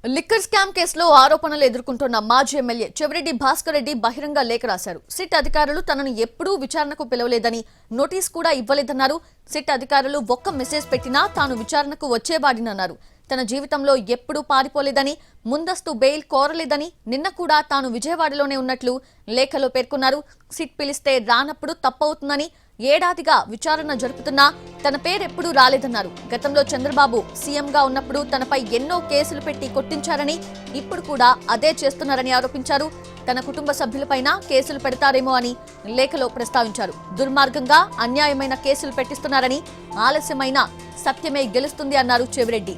Liquor scam కేసులో ఆరోపణలు ఎదుర్కొంటున్న మాజీ ఎమ్మెల్యే చెవిరెడ్డి భాస్కర్ రెడ్డి బహిరంగ లేఖ రాశారు. సిట్ అధికారులు తనను ఎప్పుడూ విచారణకు పిలవలేదని, నోటీస్ కూడా ఇవ్వలేదన్నారు. సిట్ అధికారులు ఒక్క మెసేజ్ పెట్టినా తాను విచారణకు వచ్చేవాడినన్నారు. తన జీవితంలో ఎప్పుడూ పారిపోలేదని, ముందస్తు బెయిల్ కోరలేదని, నిన్న కూడా తాను విజయవాడలోనే ఉన్నట్లు లేఖలో పేర్కొన్నారు. సిట్ పిలిస్తే రానప్పుడు తప్పవుతుందని, ఏడాదిగా విచారణ జరుపుతున్నా తన పేరెప్పుడూ రాలేదన్నారు. గతంలో చంద్రబాబు సీఎంగా ఉన్నప్పుడు తనపై ఎన్నో కేసులు పెట్టి కొట్టించారని, ఇప్పుడు కూడా అదే చేస్తున్నారని ఆరోపించారు. తన కుటుంబ సభ్యులపైన కేసులు పెడతారేమో అని లేఖలో ప్రస్తావించారు. దుర్మార్గంగా అన్యాయమైన కేసులు పెట్టిస్తున్నారని, ఆలస్యమైన సత్యమే గెలుస్తుంది అన్నారు చెవిరెడ్డి.